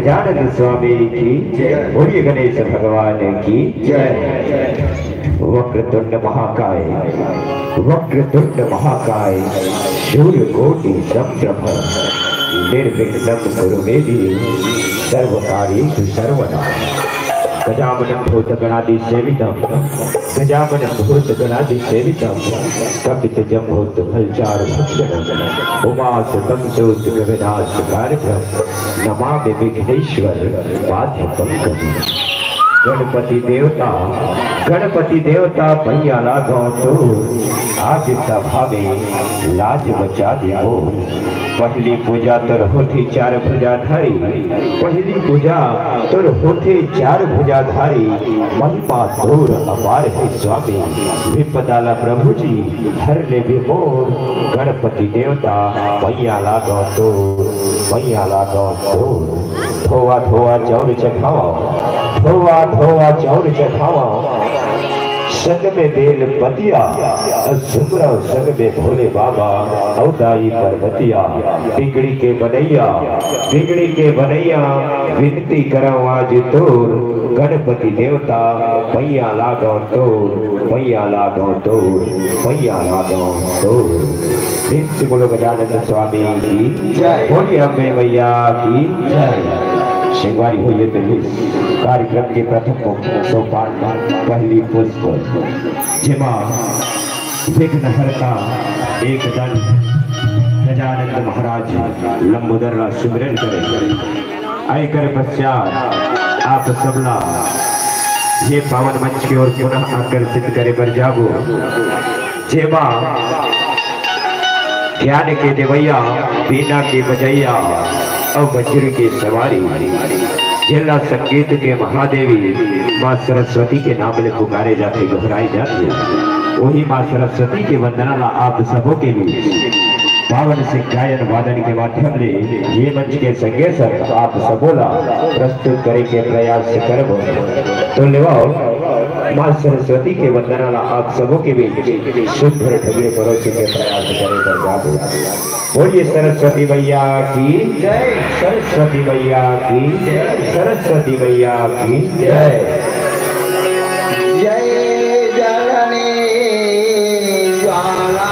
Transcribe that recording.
गजानन स्वामी की जय। बोलिए गणेश भगवान की जय। वक्रतुंड महाकाय, वक्रतुंड महाकाय, सूर्यकोटि समप्रभ, निर्विघ्नं कुरु मे देव, सर्वकार्येषु सर्वदा। गजाननं भूतगणाधिसेवितं, गजाननं भूतगणाधिसेवितं, कपितजम्बूतफलचारुभक्षणम्, उमासुतं सूत्रविनाशकारकं, नमामि विघ्नेश्वर पादपङ्कजम्। गणपति देवता, गणपति देवता भैया लागो तो आज सभा में लाज बचा दियो। पहली पूजा तुर होती चार भुजाधारी, पहली पूजा तुर होते चार भुजाधारी, महिमा दूर अपार है स्वामी, विपदाला प्रभु जी हर ले विमोर। गणपति देवता भैया लागो तो, भैया लागो तो, धोआ धोआ चौर चखाओ, धोआ धोआ चौर चखाओ, संग में बेल पतिया, सुमरा संग में भोले बाबा, औदाई पर्वतिया, बिगड़ी के बनैया, बिगड़ी के बनैया, विनती करो आज तोर। गणपति देवता भैया लागो तोर, भैया लागो तोर, भैया लागो तोर। नित्य बोलो गजानन स्वामी की जय। बोलिए अम्बे मैया की जय। शिंगारी हुई कार्यक्रम के प्रथम सोपान पहली पुष्प जिमा विघ्नहर्ता एक दल गजानन महाराज लंबोदर सुमिरन करें। आयकर पश्चात आप सबला ये पावन मंच की ओर पुनः आकर्षित करे पर जागो। जेमा ज्ञान के देवैया, बीना के बजैया और वज्र की सवारी, जिला संगीत के महादेवी माँ सरस्वती के नाम में पुकारे जाते, दोहराई जाती। वही माँ सरस्वती की वंदना ला आप सबों के लिए पावन से गायन वादन के माध्यम से ये मंच के संगे सर आप सबोला प्रस्तुत करे के प्रयास करबो। तो लेवाओ माँ सरस्वती के वंदना ला आप सबों के बीच शुद्ध ढगले परोसे के प्रयास करे कर जाबो। बोलिए सरस्वती मैया की जय, सरस्वती मैया की जय, सरस्वती मैया की जय। जय जननी ज्वाला